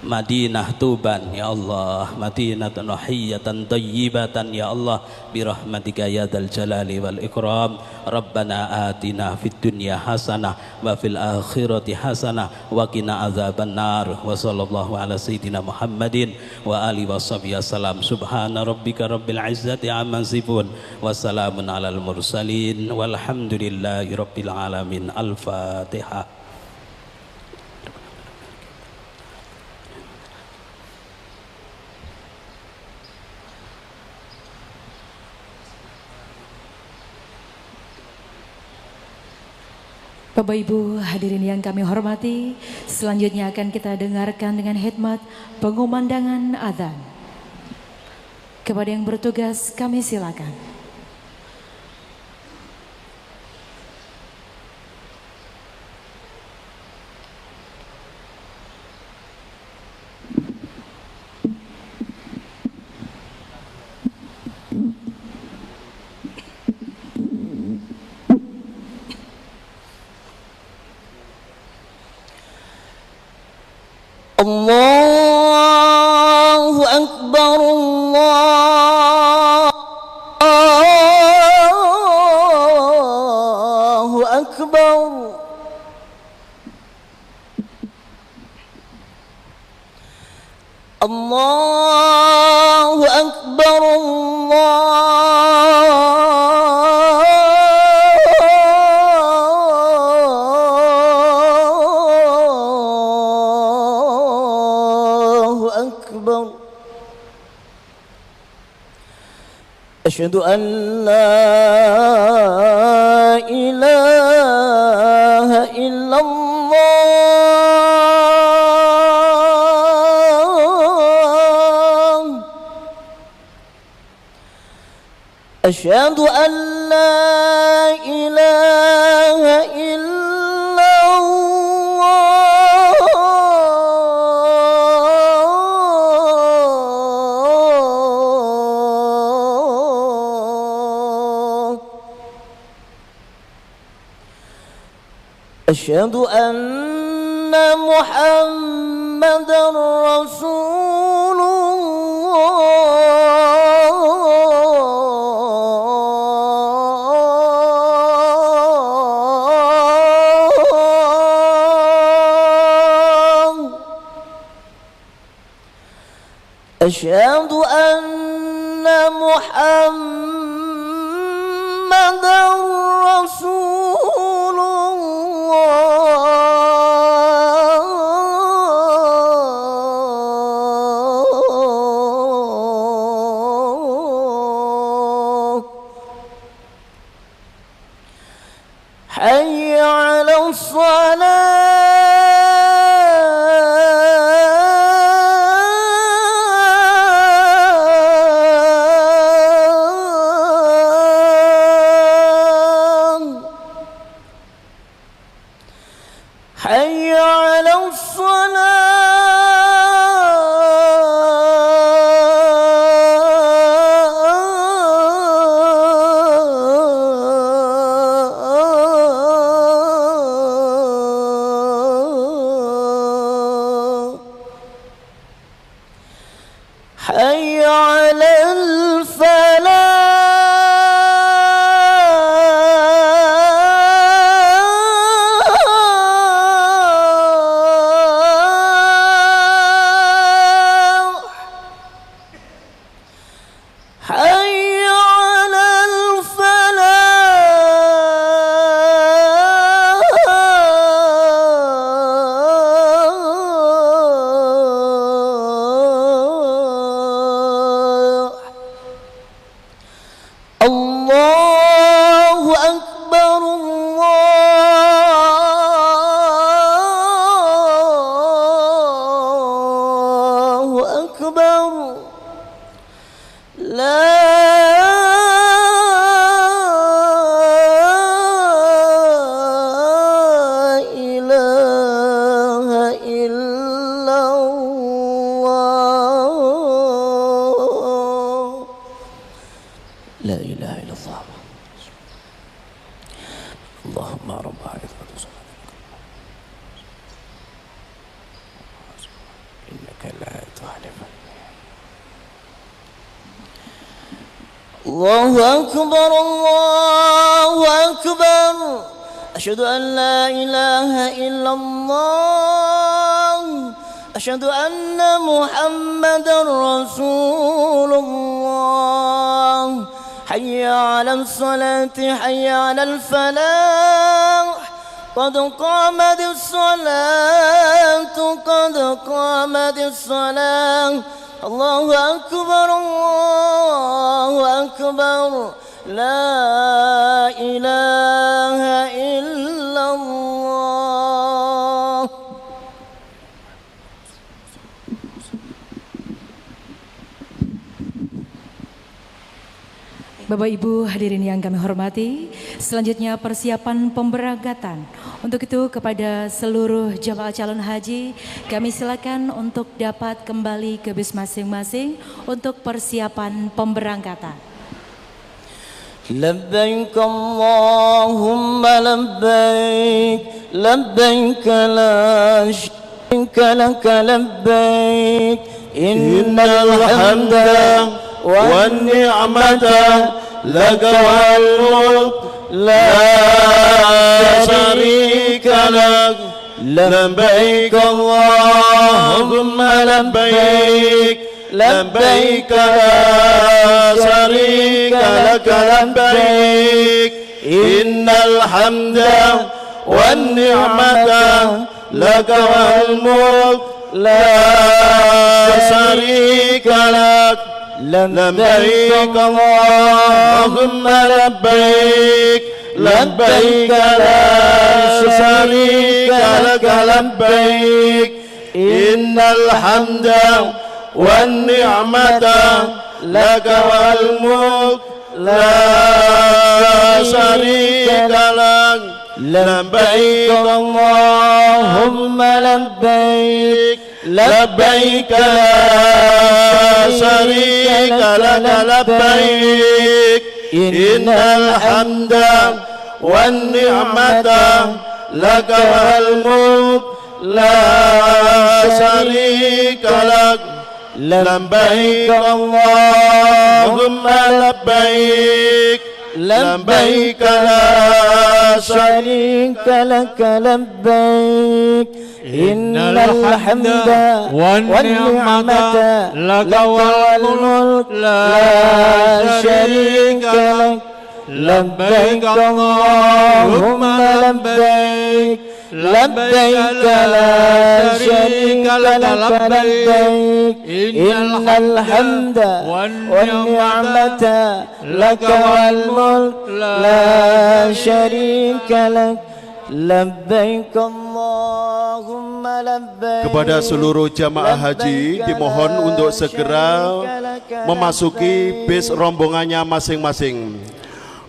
Madinah Tuban ya Allah madinatan rahiyatan tayyibatan ya Allah birahmatika ya dzal jalali wal ikram. Rabbana atina fid dunya hasanah wa fil akhirati hasanah wa qina adzaban nar. Wa sallallahu ala sayyidina Muhammadin wa alihi washabihi wasallam. Subhana rabbika rabbil izzati amma yasifun wa salamun alal mursalin walhamdulillahi rabbil alamin. Al-Fatihah. Bapak Ibu hadirin yang kami hormati, selanjutnya akan kita dengarkan dengan khidmat pengumandangan adzan. Kepada yang bertugas kami silakan. Allahu Akbar, Allahu Akbar. Allahu Akbar, Asyhadu an la ilaha illallah. Asyhadu an la ilaha أشهد أن محمدًا رسول الله. أشهد أن محمدًا رسول حي على الصلاة حي على الصلاة على الفلاح حي على الفلاح الله أكبر الله أكبر لا إله إلا الله لا إله إلا الله اللهم رب هذه الصلاة إنك لا تخلف الله أكبر الله أكبر أشهد أن لا إله إلا الله أشهد أن محمدا رسول الله حي على الصلاة حي على الفلاح قد قامت الصلاة قد قامت الصلاة الله أكبر الله أكبر لا إله إلا الله. Bapak Ibu hadirin yang kami hormati, selanjutnya persiapan pemberangkatan. Untuk itu kepada seluruh jamaah calon haji, kami silakan untuk dapat kembali ke bis masing-masing untuk persiapan pemberangkatan. لبيك اللهم لبيك لبيك لا شريك لك لبيك إن الحمد والنعمة لك والملك لا شريك لك لبيك اللهم لبيك لبيك لا شريك لك لبيك إن الحمد والنعمة لك والملك لا شريك لك لبيك اللهم لبيك لبيك لا شريك لك لبيك إن الحمد والنعمة لك والملك لا شريك لك لبيك اللهم لبيك لبيك لا شريك لك لبيك إن الحمد والنعمة لك والملك لا شريك لك لبيك اللهم لبيك لبيك لا شريك لك لبيك إن الحمد والنعمة لك والملك لا شريك لك لبيك اللهم لبيك لبيك لا شريك لك لبيك إن الحمد والنعمة لك والملك لا شريك لك لبيك اللهم لبيك. Kepada seluruh jamaah haji dimohon untuk segera memasuki bis rombongannya masing-masing.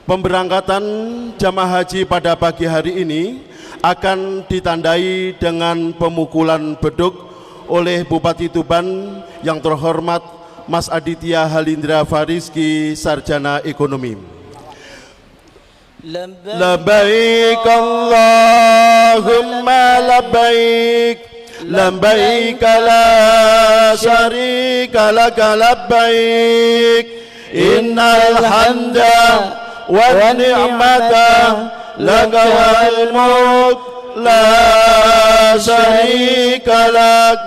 Pemberangkatan jamaah haji pada pagi hari ini akan ditandai dengan pemukulan beduk oleh Bupati Tuban yang terhormat Mas Aditya Halindra Fariski, Sarjana Ekonomi. Labbaik Allahumma labbaik labbaik la syarika lak labbaik innal hamda wan ni'mata lak wal mulk la syarika lak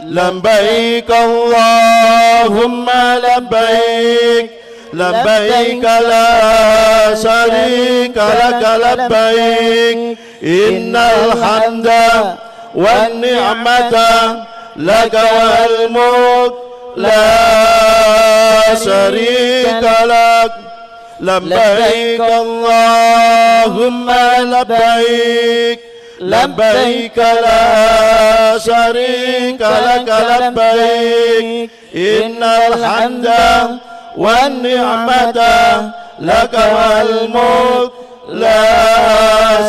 labbaik Allahumma labbaik labbaik la syarika lak labbaik innal hamda wan ni'mata lak wal mulk la syarika lak labbaik Allahumma labbaik labbaik la syarika lak labbaik innal hamda wan ni'mata lak wal mulk la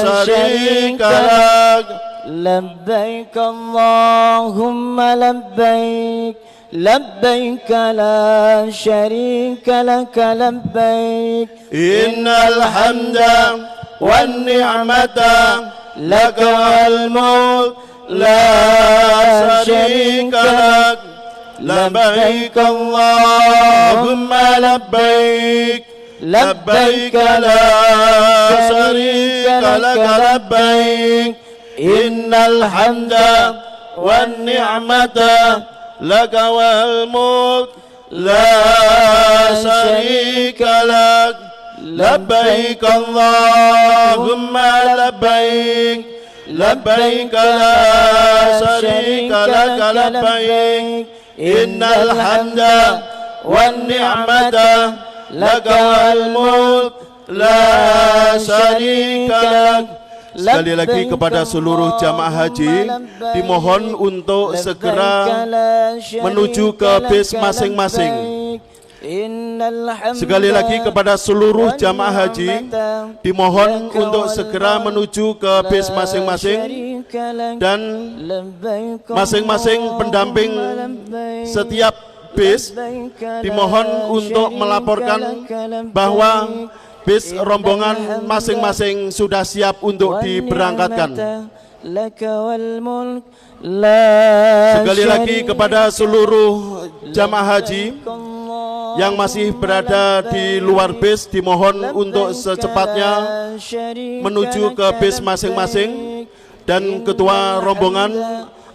syarika lak لبيك اللهم لبيك لبيك لا شريك لك لبيك إن الحمد والنعمة لك والملك لا شريك لك لبيك اللهم لبيك لبيك لا شريك لك لبيك إن الحمد والنعمة لك والملك لا شريك لك لبيك اللهم لبيك لبيك لا شريك لك لبيك إن الحمد والنعمة لك والملك لا شريك لك. Sekali lagi kepada seluruh jamaah haji dimohon untuk segera menuju ke bis masing-masing. Sekali lagi kepada seluruh jamaah haji dimohon untuk segera menuju ke bis masing-masing dan masing-masing pendamping setiap bis dimohon untuk melaporkan bahwa bis rombongan masing-masing sudah siap untuk diberangkatkan. Sekali lagi kepada seluruh jamaah haji yang masih berada di luar bis dimohon untuk secepatnya menuju ke bis masing-masing dan ketua rombongan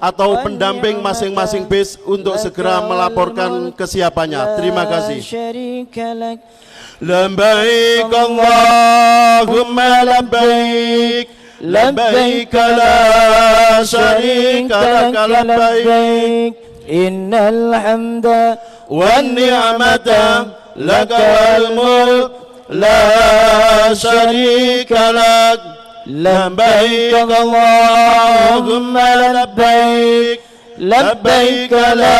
atau pendamping masing-masing bis untuk segera melaporkan kesiapannya. Terima kasih. Labbaik Allahumma labbaik labbaik la syarika lak labbaik innal hamda wan ni'mata lak wal mulk la syarika lak labbaik Allahumma labbaik labbaik la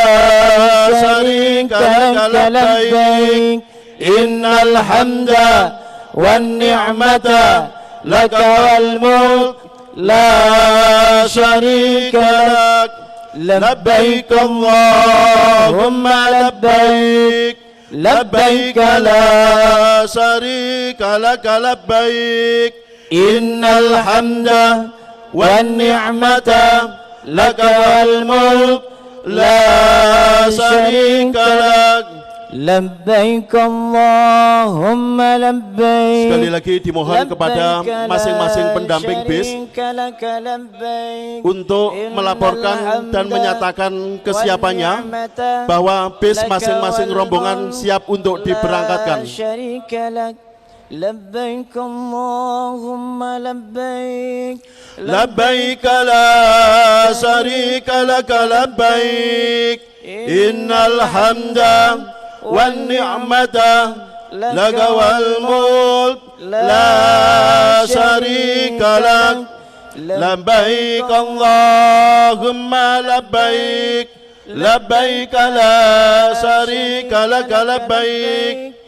syarika lak labbaik innal hamda wan ni'mata lak wal mulk la syarika lak labbaik Allahumma labbaik labbaik la syarika lak labbaik innal hamda wan ni'mata lak wal mulk la syarika lak labbaik Allahumma labbaik. Sekali lagi dimohon kepada masing-masing pendamping bis untuk melaporkan dan menyatakan kesiapannya bahwa bis masing-masing rombongan siap untuk diberangkatkan. labbaik Allahumma labbaik labbaik la syarika lak labbaik innal hamda wan ni'mata lak wal mulk la syarika lak labbaik Allahumma labbaik labbaik la syarika lak labbaik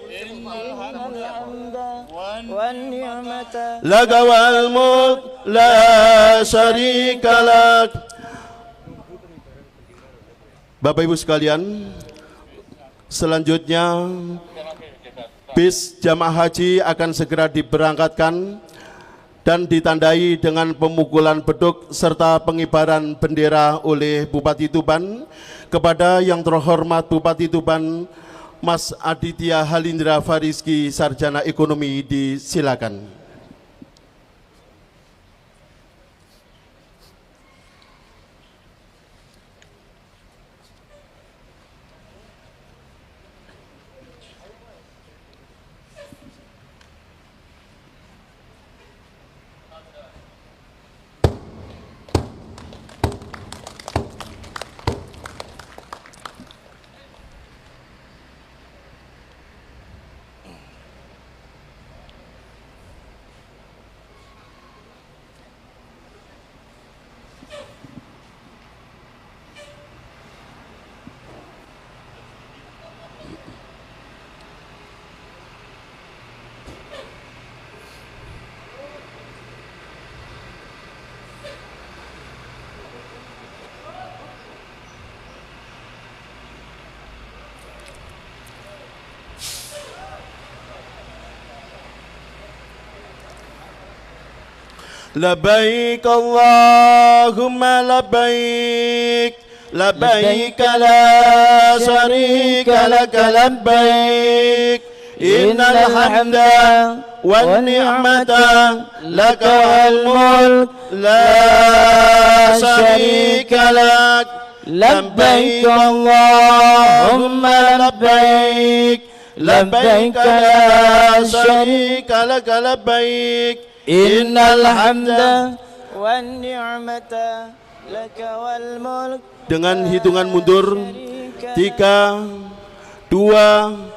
lak wal mulk la syarika lak. Bapak Ibu sekalian, selanjutnya bis jamaah haji akan segera diberangkatkan dan ditandai dengan pemukulan beduk serta pengibaran bendera oleh Bupati Tuban. Kepada yang terhormat Bupati Tuban Mas Aditya Halindra Fariski, Sarjana Ekonomi, disilakan. لبيك اللهم لبيك لبيك لا شريك لك لبيك إن الحمد والنعمة لك والملك لا شريك لك لبيك اللهم لبيك لبيك لا شريك لك لبيك Innal hamda wan ni'mata laka wal mulk. Dengan hitungan mundur 3, 2, 1.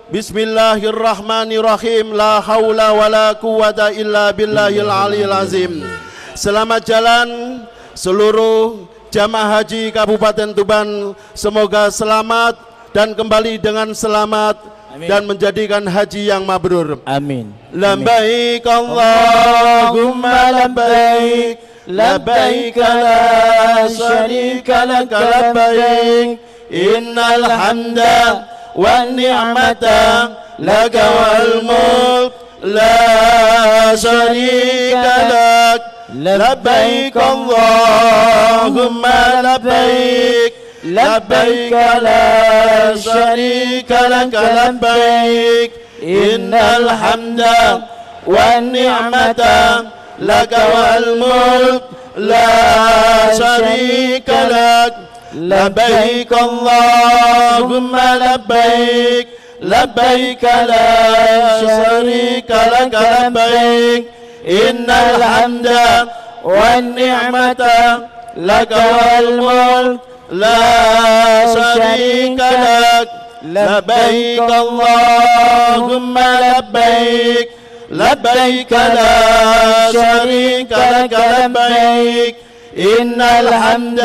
Bismillahirrahmanirrahim. La haula wala quwata illa billahil aliyil azim. Selamat jalan seluruh jamaah haji Kabupaten Tuban. Semoga selamat dan kembali dengan selamat. Amin. Dan menjadikan haji yang mabrur. Amin. Labbaik Allahumma labbaik labbaik la syarika lak labbaik innal hamda wan ni'mata lak wal mulk la syarika lak labbaik Allahumma labbaik لبيك لا شريك لك لبيك إن الحمد والنعمة لك والملك لا شريك لك لبيك اللهم لبيك لبيك لا شريك لك لبيك إن الحمد والنعمة لك والملك لا شريك لك لبيك اللهم لبيك لبيك لا شريك لك لبيك إن الحمد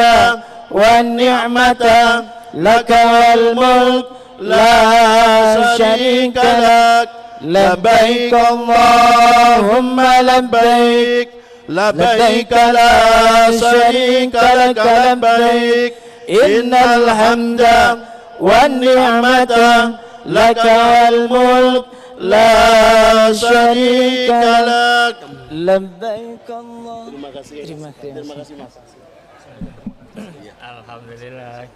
والنعمة لك والملك لا شريك لك لبيك اللهم لبيك لبيك لا شريك لك لبيك إن الحمد والنعمة لك والملك لا شريك لك لبيك الله. Terima kasih. Terima kasih Mas. Alhamdulillah.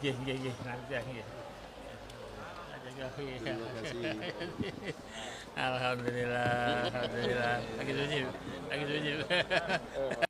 Alhamdulillah. Lagi sujud.